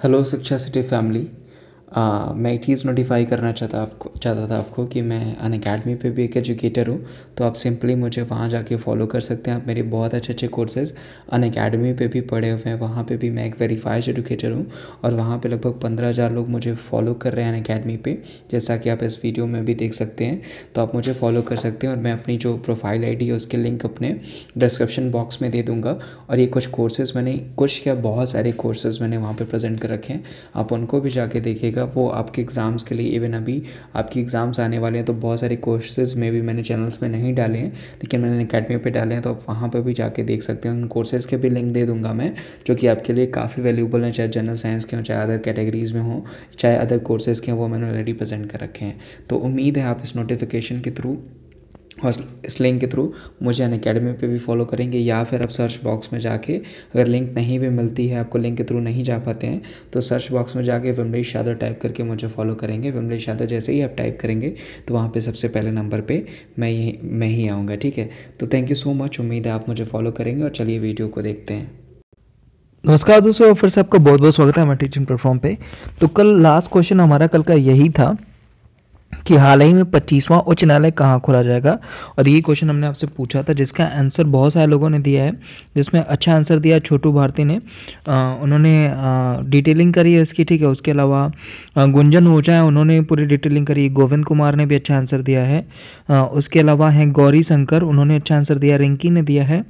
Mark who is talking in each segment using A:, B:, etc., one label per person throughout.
A: Hello शिक्षा city family. मैं एक चीज़ नोटिफाई करना चाहता था आपको कि मैं अनअकैडमी पे भी एक एजुकेटर हूँ। तो आप सिंपली मुझे वहाँ जाके फॉलो कर सकते हैं। आप मेरे बहुत अच्छे अच्छे कोर्सेज़ अनअकैडमी पे भी पढ़े हुए हैं। वहाँ पे भी मैं एक वेरीफाइड एजुकेटर हूँ और वहाँ पे लगभग 15,000 लोग मुझे फॉलो कर रहे हैं अनअकैडमी पे, जैसा कि आप इस वीडियो में भी देख सकते हैं। तो आप मुझे फॉलो कर सकते हैं और मैं अपनी जो प्रोफाइल ID है उसके लिंक अपने डिस्क्रिप्शन बॉक्स में दे दूँगा। और ये कुछ कोर्सेज़ मैंने कुछ क्या बहुत सारे कोर्सेज़ मैंने वहाँ पे प्रेजेंट कर रखे हैं, आप उनको भी जाके देखिएगा। वो आपके एग्ज़ाम्स के लिए, इवन अभी आपकी एग्ज़ाम्स आने वाले हैं तो बहुत सारे कोर्सेज़ में भी मैंने चैनल्स में नहीं डाले हैं, लेकिन मैंने अकेडमी पे डाले हैं। तो आप वहाँ पे भी जाके देख सकते हैं। उन कोर्सेज़ के भी लिंक दे दूँगा मैं, जो कि आपके लिए काफ़ी वैल्यूबल हैं, चाहे जनरल साइंस के हों, चाहे अदर कैटेगरीज़ में हों, चाहे अदर कोर्सेज़ के हों, वो मैंने ऑलरेडी प्रेजेंट कर रखे हैं। तो उम्मीद है आप इस नोटिफिकेशन के थ्रू और इस लिंक के थ्रू मुझे अनअकैडमी पे भी फॉलो करेंगे, या फिर आप सर्च बॉक्स में जाके, अगर लिंक नहीं भी मिलती है आपको, लिंक के थ्रू नहीं जा पाते हैं, तो सर्च बॉक्स में जाके विमलेश यादव टाइप करके मुझे फॉलो करेंगे। विमलेश यादव जैसे ही आप टाइप करेंगे तो वहाँ पे सबसे पहले नंबर पे मैं ही आऊँगा। ठीक है, तो थैंक यू सो मच। उम्मीद है आप मुझे फॉलो करेंगे और चलिए वीडियो को देखते हैं।
B: नमस्कार दोस्तों, फिर से आपका बहुत बहुत स्वागत है हमारे टीचिंग प्लेटफॉर्म पे। तो कल लास्ट क्वेश्चन हमारा कल का यही था कि हाल ही में 25वां उच्च न्यायालय कहाँ खोला जाएगा, और ये क्वेश्चन हमने आपसे पूछा था, जिसका आंसर बहुत सारे लोगों ने दिया है। जिसमें अच्छा आंसर दिया छोटू भारती ने, उन्होंने डिटेलिंग करी है इसकी। ठीक है, उसके अलावा गुंजन ओझा है, उन्होंने पूरी डिटेलिंग करी है। गोविंद कुमार ने भी अच्छा आंसर दिया है। उसके अलावा हैं गौरी शंकर, उन्होंने अच्छा आंसर दिया। रिंकी ने दिया है।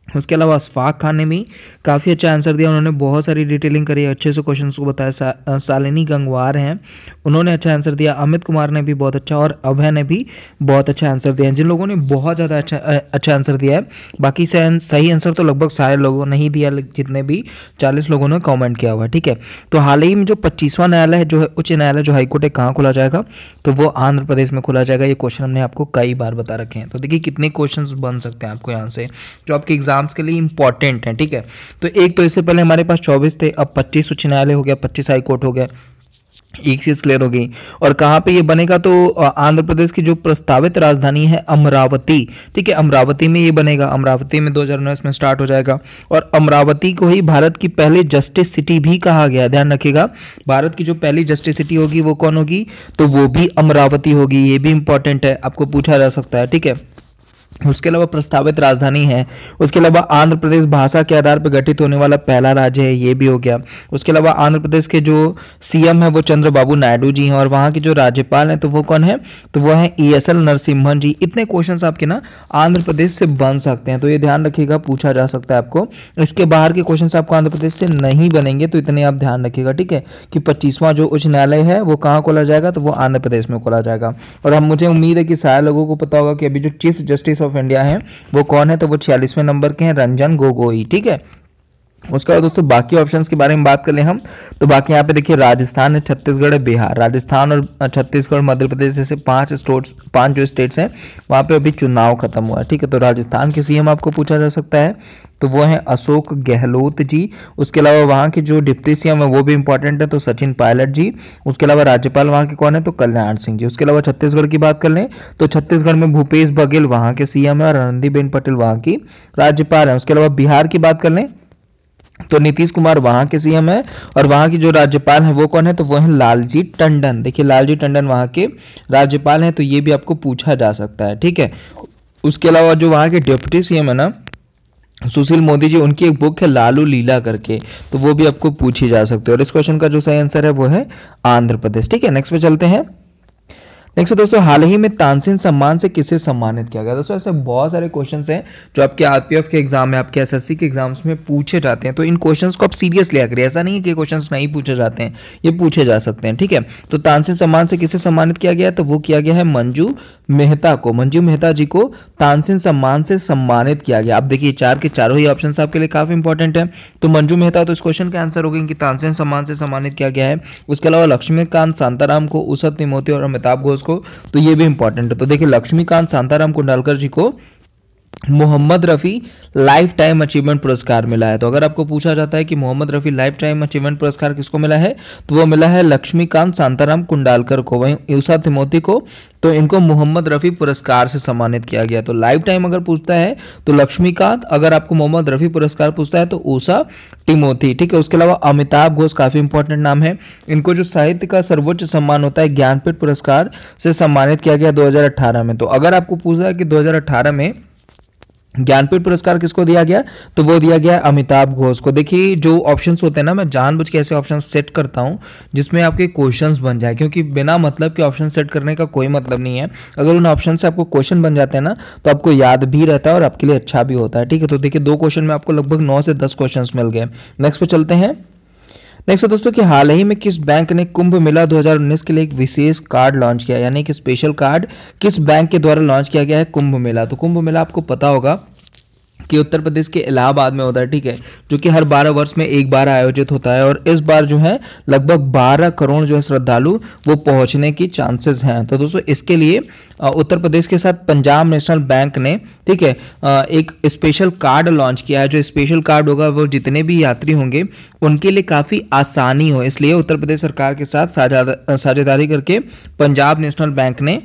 B: उसके अलावा अशफाक खान ने भी काफ़ी अच्छा आंसर दिया, उन्होंने बहुत सारी डिटेलिंग करी, अच्छे से क्वेश्चन को बताया। शालिनी गंगवार हैं, उन्होंने अच्छा आंसर दिया। अमित कुमार ने भी बहुत अच्छा, और अभय ने भी बहुत अच्छा आंसर दिया। जिन लोगों ने बहुत ज़्यादा अच्छा आंसर दिया है, बाकी सही आंसर तो लगभग सारे लोगों ने ही दिया, जितने भी 40 लोगों ने कॉमेंट किया हुआ है। ठीक है, तो हाल ही में जो 25वां न्यायालय है, जो है उच्च न्यायालय, जो हाईकोर्ट है, कहाँ खोला जाएगा, तो वो आंध्र प्रदेश में खोला जाएगा। ये क्वेश्चन हमने आपको कई बार बता रखे हैं। तो देखिए कितने क्वेश्चन बन सकते हैं आपको यहाँ से, जो आपके एग्जाम्स के लिए इंपॉर्टेंट है। ठीक है, तो एक तो इससे पहले हमारे पास 24 थे, अब 25 उच्च न्यायालय हो गया, 25 हाई कोर्ट हो गया। एक चीज क्लियर हो गई। और कहाँ पे ये बनेगा, तो आंध्र प्रदेश की जो प्रस्तावित राजधानी है अमरावती। ठीक है, अमरावती में ये बनेगा। अमरावती में 2019 में स्टार्ट हो जाएगा, और अमरावती को ही भारत की पहली जस्टिस सिटी भी कहा गया। ध्यान रखिएगा, भारत की जो पहली जस्टिस सिटी होगी वो कौन होगी, तो वो भी अमरावती होगी। ये भी इंपॉर्टेंट है, आपको पूछा जा सकता है। ठीक है, उसके अलावा प्रस्तावित राजधानी है। उसके अलावा आंध्र प्रदेश भाषा के आधार पर गठित होने वाला पहला राज्य है, ये भी हो गया। उसके अलावा आंध्र प्रदेश के जो CM है वो चंद्रबाबू नायडू जी हैं, और वहाँ के जो राज्यपाल हैं तो वो कौन है, तो वो है ESL नरसिम्हन जी। इतने क्वेश्चंस आपके ना आंध्र प्रदेश से बन सकते हैं, तो ये ध्यान रखिएगा, पूछा जा सकता है आपको। इसके बाहर के क्वेश्चन आपको आंध्र प्रदेश से नहीं बनेंगे, तो इतने आप ध्यान रखिएगा। ठीक है, कि 25वां जो उच्च न्यायालय है वो कहाँ खोला जाएगा, तो वो आंध्र प्रदेश में खोला जाएगा। और हम मुझे उम्मीद है कि सारे लोगों को पता होगा कि अभी जो चीफ जस्टिस ऑफ इंडिया है वो कौन है, तो वो 46वें नंबर के हैं, रंजन गोगोई। ठीक है, उसके बाद दोस्तों बाकी ऑप्शंस के बारे में बात कर लें हम, तो बाकी यहाँ पे देखिए राजस्थान है, छत्तीसगढ़ है, बिहार। राजस्थान और छत्तीसगढ़, मध्य प्रदेश जैसे 5 जो स्टेट्स हैं, वहाँ पे अभी चुनाव खत्म हुआ है। ठीक है, तो राजस्थान के CM आपको पूछा जा सकता है, तो वो है अशोक गहलोत जी। उसके अलावा वहाँ के जो डिप्टी CM है वो भी इंपॉर्टेंट है, तो सचिन पायलट जी। उसके अलावा राज्यपाल वहाँ के कौन है, तो कल्याण सिंह जी। उसके अलावा छत्तीसगढ़ की बात कर लें, तो छत्तीसगढ़ में भूपेश बघेल वहाँ के CM है, और आनंदीबेन पटेल वहाँ की राज्यपाल है। उसके अलावा बिहार की बात कर लें, तो नीतीश कुमार वहां के CM है, और वहां की जो राज्यपाल है वो कौन है, तो वो है लालजी टंडन। देखिए लालजी टंडन वहां के राज्यपाल हैं, तो ये भी आपको पूछा जा सकता है। ठीक है, उसके अलावा जो वहां के डिप्टी CM है ना, सुशील मोदी जी, उनकी एक बुक है लालू लीला करके, तो वो भी आपको पूछी जा सकती है। और इस क्वेश्चन का जो सही आंसर है वो है आंध्र प्रदेश। ठीक है, नेक्स्ट पे चलते हैं। नेक्स्ट दोस्तों, हाल ही में तानसेन सम्मान से किसे सम्मानित किया गया। दोस्तों ऐसे बहुत सारे क्वेश्चंस हैं जो आपके RPF के एग्जाम में, आपके SSC के एग्जाम्स में पूछे जाते हैं, तो इन क्वेश्चंस को आप सीरियस लिया करिए। ऐसा नहीं है कि क्वेश्चंस नहीं पूछे जाते हैं, ये पूछे जा सकते हैं। ठीक है, तो तानसेन सम्मान से किसे सम्मानित किया गया, तो वो किया गया है मंजू मेहता को। मंजू मेहता जी को तानसेन सम्मान से सम्मानित किया गया। आप देखिए चार के चारों ही ऑप्शन आपके लिए काफी इंपॉर्टेंट है। तो मंजू मेहता तो इस क्वेश्चन का आंसर हो गया कि तानसेन सम्मान से सम्मानित किया गया है। उसके अलावा लक्ष्मीकांत शांताराम को, उषा निमोती और अमिताभ घोष को, तो ये भी इंपॉर्टेंट है। तो देखिए लक्ष्मीकांत शांताराम कुंडलकर जी को Mohammed Rafi lifetime achievement पुरस्कार मिला है। तो अगर आपको पूछा जाता है कि Mohammed Rafi lifetime achievement पुरस्कार किसको मिला है, तो वो मिला है लक्ष्मीकांत शांताराम कुंडालकर को। वहीं यूसा तिमोथी को, तो इनको मोहम्मद रफ़ी पुरस्कार से सम्मानित किया गया। तो लाइफ टाइम अगर पूछता है तो लक्ष्मीकांत, अगर आपको मोहम्मद रफ़ी पुरस्कार पूछता है तो ऊषा टिमोथी, ठीक है। उसके अलावा अमिताभ घोष काफ़ी इंपॉर्टेंट नाम है। इनको जो साहित्य का सर्वोच्च सम्मान होता है ज्ञानपीठ पुरस्कार से सम्मानित किया गया 2018 में। तो अगर आपको पूछा है कि 2018 में ज्ञानपीठ पुरस्कार किसको दिया गया, तो वो दिया गया अमिताभ घोष को। देखिए जो ऑप्शंस होते हैं ना, मैं जानबूझ के ऐसे ऑप्शंस सेट करता हूं जिसमें आपके क्वेश्चंस बन जाए, क्योंकि बिना मतलब के ऑप्शन सेट करने का कोई मतलब नहीं है। अगर उन ऑप्शन से आपको क्वेश्चन बन जाते हैं ना, तो आपको याद भी रहता है और आपके लिए अच्छा भी होता है, ठीक है। तो देखिए 2 क्वेश्चन में आपको लगभग 9 से 10 क्वेश्चन मिल गए। नेक्स्ट पे चलते हैं। नेक्स्ट दोस्तों कि हाल ही में किस बैंक ने कुंभ मेला 2019 के लिए एक विशेष कार्ड लॉन्च किया, यानी कि स्पेशल कार्ड किस बैंक के द्वारा लॉन्च किया गया है कुंभ मेला। तो कुंभ मेला आपको पता होगा कि उत्तर प्रदेश के इलाहाबाद में होता है, ठीक है, जो कि हर 12 वर्ष में एक बार आयोजित होता है। और इस बार जो है लगभग 12 करोड़ जो है श्रद्धालु वो पहुंचने की चांसेस हैं। तो दोस्तों इसके लिए उत्तर प्रदेश के साथ पंजाब नेशनल बैंक ने, ठीक है, एक स्पेशल कार्ड लॉन्च किया है। जो स्पेशल कार्ड होगा वो जितने भी यात्री होंगे उनके लिए काफ़ी आसानी हो, इसलिए उत्तर प्रदेश सरकार के साथ साझेदारी करके पंजाब नेशनल बैंक ने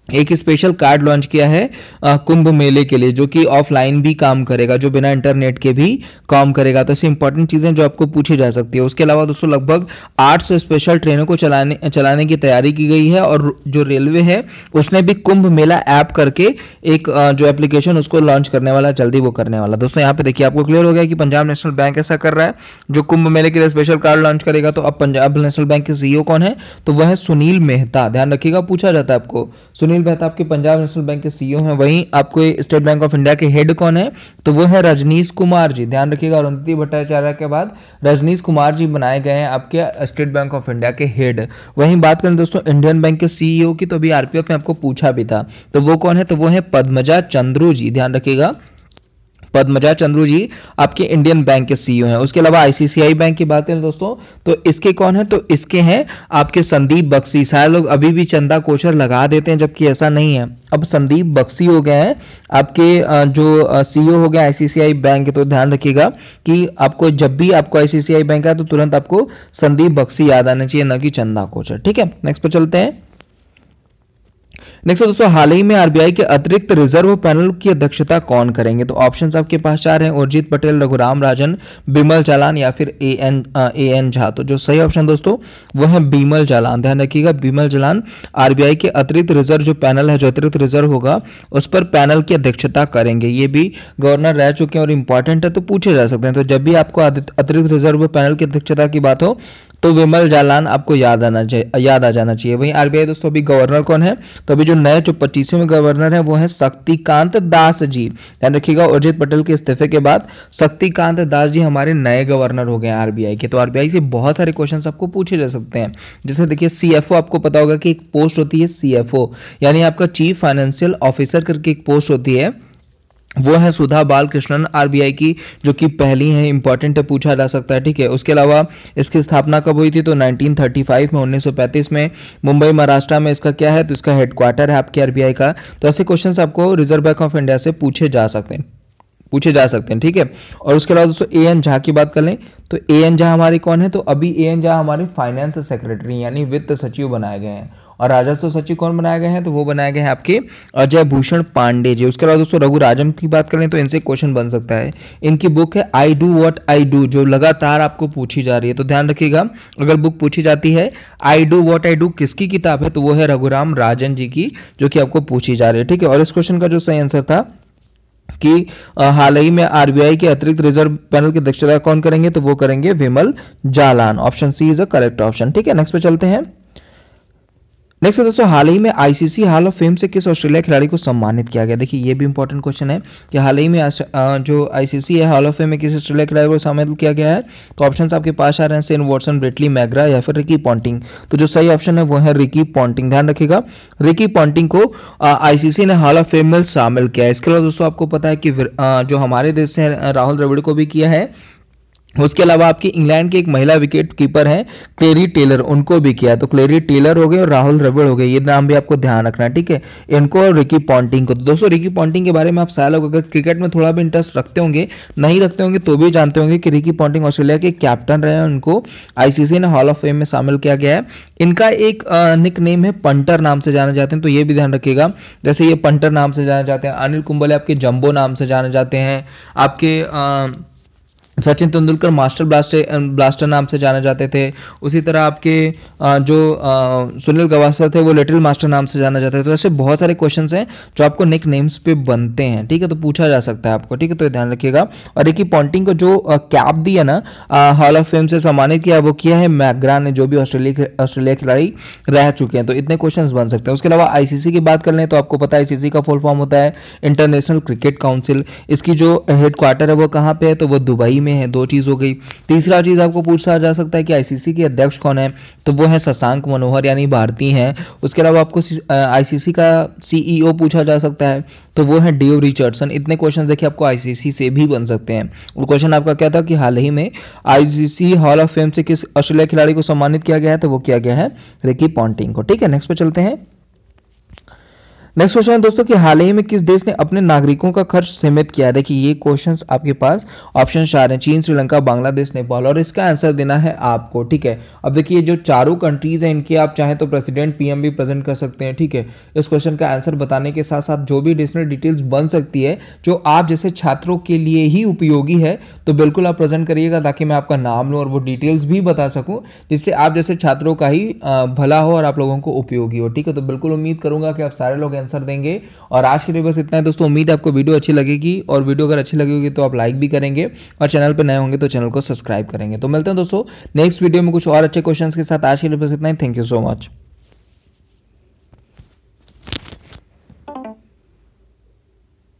B: एक स्पेशल कार्ड लॉन्च किया है कुंभ मेले के लिए, जो कि ऑफलाइन भी काम करेगा, जो बिना इंटरनेट के भी काम करेगा। तो ऐसी इंपॉर्टेंट चीज़ें जो आपको पूछी जा सकती है। उसके अलावा दोस्तों लगभग 800 स्पेशल ट्रेनों को चलाने की तैयारी की गई है। और जो रेलवे है उसने भी कुंभ मेला ऐप करके एक जो एप्लीकेशन उसको लॉन्च करने वाला, जल्दी वो करने वाला। दोस्तों यहाँ पे देखिए आपको क्लियर हो गया कि पंजाब नेशनल बैंक ऐसा कर रहा है जो कुंभ मेले के लिए स्पेशल कार्ड लॉन्च करेगा। तो अब पंजाब नेशनल बैंक के सीईओ कौन है, तो वह है सुनील मेहता। ध्यान रखिएगा, पूछा जाता है आपको। सुनील मेहता आपके पंजाब नेशनल बैंक के सीईओ हैं। वहीं आपको स्टेट बैंक ऑफ इंडिया के हेड कौन है, तो वो है रजनीश कुमार जी। ध्यान रखिएगा, अरुंधति भट्टाचार्य के बाद रजनीश कुमार जी बनाए गए हैं आपके स्टेट बैंक ऑफ इंडिया के हेड। वहीं बात करें दोस्तों इंडियन बैंक के सीईओ की, तो अभी आरपीएफ में आपको पूछा भी था, तो वो कौन है, तो वो है पद्मजा चंद्रू जी। ध्यान रखिएगा, पद्मजा चंद्रू जी आपके इंडियन बैंक के सीईओ हैं। उसके अलावा आईसीसीआई बैंक की बात करें दोस्तों, तो इसके कौन है, तो इसके हैं आपके संदीप बख्शी। सारे लोग अभी भी चंदा कोचर लगा देते हैं, जबकि ऐसा नहीं है। अब संदीप बख्शी हो गए हैं आपके जो सीईओ हो गए आईसीसीआई बैंक के। तो ध्यान रखिएगा कि आपको जब भी आपको आईसीसीआई बैंक है तो तुरंत आपको संदीप बख्शी याद आना चाहिए, न कि चंदा कोचर, ठीक है। नेक्स्ट पे चलते हैं। नेक्स्ट दोस्तों, हाल ही में आरबीआई के अतिरिक्त रिजर्व पैनल की अध्यक्षता कौन करेंगे। तो ऑप्शंस आपके पास 4 हैं, उर्जित पटेल, रघुराम राजन, बिमल जालान या फिर ए एन झा। तो जो सही ऑप्शन दोस्तों वो है बिमल जालान। ध्यान रखिएगा, बिमल जालान आरबीआई के अतिरिक्त रिजर्व जो पैनल है, जो अतिरिक्त रिजर्व होगा उस पर पैनल की अध्यक्षता करेंगे। ये भी गवर्नर रह चुके हैं और इंपॉर्टेंट है, तो पूछे जा सकते हैं। तो जब भी आपको अतिरिक्त रिजर्व पैनल की अध्यक्षता की बात हो तो विमल जालान आपको याद आ जाना चाहिए। वहीं आरबीआई दोस्तों अभी गवर्नर कौन है, तो अभी जो नए 25वें गवर्नर है वो है शक्तिकांत दास जी। ध्यान रखिएगा, उर्जित पटेल के इस्तीफे के बाद शक्तिकांत दास जी हमारे नए गवर्नर हो गए आरबीआई के। तो आरबीआई से बहुत सारे क्वेश्चन आपको पूछे जा सकते हैं। जैसे देखिए सीएफओ, आपको पता होगा कि एक पोस्ट होती है सीएफओ, यानी आपका चीफ फाइनेंशियल ऑफिसर करके एक पोस्ट होती है, वो है सुधा बालकृष्णन आरबीआई की, जो कि पहली है, इंपॉर्टेंट है, पूछा जा सकता है, ठीक है। उसके अलावा इसकी स्थापना कब हुई थी, तो 1935 में, 1935 में मुंबई महाराष्ट्र में इसका क्या है, तो इसका हेडक्वार्टर है आपके आरबीआई का। तो ऐसे क्वेश्चंस आपको रिजर्व बैंक ऑफ इंडिया से पूछे जा सकते हैं, ठीक है। और उसके अलावा दोस्तों ए एन झा की बात कर लें, तो ए एन झा हमारे कौन है, तो अभी ए एन झा हमारे फाइनेंस सेक्रेटरी यानी वित्त सचिव बनाए गए हैं। और राजस्व सचिव कौन बनाए गए हैं, तो वो बनाए गए हैं आपके अजय भूषण पांडे जी। उसके अलावा दोस्तों रघु राजन की बात करें तो इनसे क्वेश्चन बन सकता है। इनकी बुक है I do what I do, जो लगातार आपको पूछी जा रही है। तो ध्यान रखिएगा, अगर बुक पूछी जाती है I do what I do किसकी किताब है, तो वो है रघुराम राजन जी की, जो कि आपको पूछी जा रही है, ठीक है। और इस क्वेश्चन का जो सही आंसर था कि हाल ही में आरबीआई के अतिरिक्त रिजर्व पैनल की अध्यक्षता कौन करेंगे, तो वो करेंगे Vimal Jalan. Option C is a correct option, ठीक है। नेक्स्ट पे चलते हैं। नेक्स्ट दोस्तों, हाल ही में आईसीसी हॉल ऑफ फेम से किस ऑस्ट्रेलिया खिलाड़ी को सम्मानित किया गया। देखिए ये भी इंपॉर्टेंट क्वेश्चन है कि हाल ही में जो आईसीसी है हॉल ऑफ फेम में किस ऑस्ट्रेलिया खिलाड़ी को सम्मानित किया गया है। तो ऑप्शंस आपके पास आ रहे हैं, सेन वॉटसन, ब्रेटली मैग्रा या फिर रिकी पॉन्टिंग। तो जो सही ऑप्शन है वो है रिकी पॉन्टिंग। ध्यान रखिएगा, रिकी पॉन्टिंग को आईसीसी ने हॉल ऑफ फेम में शामिल किया है। इसके अलावा दोस्तों आपको पता है कि जो हमारे देश से राहुल द्रविड़ को भी किया है उसके अलावा आपकी इंग्लैंड की एक महिला विकेट कीपर हैं क्लेरी टेलर, उनको भी किया। तो क्लेरी टेलर हो गए और राहुल द्रविड़ हो गए, ये नाम भी आपको ध्यान रखना है, ठीक है, इनको और रिकी पॉन्टिंग को। तो दोस्तों रिकी पॉन्टिंग के बारे में आप सारे लोग अगर क्रिकेट में थोड़ा भी इंटरेस्ट रखते होंगे, नहीं रखते होंगे तो भी जानते होंगे कि रिकी पॉन्टिंग ऑस्ट्रेलिया के कैप्टन रहे हैं, उनको आईसीसी ने हॉल ऑफ फेम में शामिल किया गया है। इनका एक निक नेम है पंटर, नाम से जाने जाते हैं, तो ये भी ध्यान रखिएगा। जैसे ये पंटर नाम से जाने जाते हैं, अनिल कुंबले आपके जंबो नाम से जाने जाते हैं, आपके सचिन तेंदुलकर मास्टर ब्लास्टर नाम से जाने जाते थे। उसी तरह आपके सुनील गावस्कर थे वो लिटिल मास्टर नाम से जाना जाते थे। तो ऐसे बहुत सारे क्वेश्चंस हैं जो आपको निक नेम्स पे बनते हैं, ठीक है, तो पूछा जा सकता है आपको, ठीक है, तो ध्यान रखिएगा। और रिकी पॉन्टिंग को जो कैप दी है ना हॉल ऑफ फेम से सम्मानित किया, वो किया है मैकग्रा ने, जो भी ऑस्ट्रेलिया खिलाड़ी रह चुके हैं। तो इतने क्वेश्चन बन सकते हैं। उसके अलावा आईसीसी की बात कर लें तो आपको पता है आईसीसी का फुल फॉर्म होता है इंटरनेशनल क्रिकेट काउंसिल। इसकी जो हेडक्वार्टर है वो कहाँ पे है, तो वो दुबई में है। दो चीज हो गई। तीसरा चीज आपको पूछा जा सकता है कि आईसीसी के अध्यक्ष कौन है, तो वो है शशांक मनोहर, यानी भारतीय हैं। उसके अलावा आपको आईसीसी का सीईओ पूछा जा सकता है, तो वो है डेव रिचर्डसन। इतने क्वेश्चन देखिए आपको आईसीसी से भी बन सकते हैं। और क्वेश्चन आपका क्या था कि हाल ही में आईसीसी हॉल ऑफ फेम से किस ऑस्ट्रेलिया खिलाड़ी को सम्मानित किया गया है, तो वो किया गया है रिकी पॉन्टिंग को, ठीक है। नेक्स्ट पे चलते हैं। नेक्स्ट क्वेश्चन है दोस्तों कि हाल ही में किस देश ने अपने नागरिकों का खर्च सीमित किया है। देखिए ये क्वेश्चंस आपके पास ऑप्शन 4 हैं, चीन, श्रीलंका, बांग्लादेश, नेपाल, और इसका आंसर देना है आपको, ठीक है। अब देखिए जो चारों कंट्रीज हैं इनके आप चाहें तो प्रेसिडेंट पीएम भी प्रेजेंट कर सकते हैं, ठीक है। इस क्वेश्चन का आंसर बताने के साथ साथ जो भी एडिशनल डिटेल्स बन सकती है जो आप जैसे छात्रों के लिए ही उपयोगी है, तो बिल्कुल आप प्रेजेंट करिएगा ताकि मैं आपका नाम लूँ और वो डिटेल्स भी बता सकूँ, जिससे आप जैसे छात्रों का ही भला हो और आप लोगों को उपयोगी हो, ठीक है। तो बिल्कुल उम्मीद करूंगा कि आप सारे लोग आंसर देंगे। और आज के लिए बस इतना है दोस्तों। उम्मीद है आपको वीडियो अच्छी लगेगी, और वीडियो अगर अच्छी लगी होगी तो आप लाइक भी करेंगे, और चैनल पर नए होंगे तो चैनल को सब्सक्राइब करेंगे। तो मिलते हैं दोस्तों नेक्स्ट वीडियो में कुछ और अच्छे क्वेश्चंस के साथ। आज के लिए बस इतना ही। Thank you so much.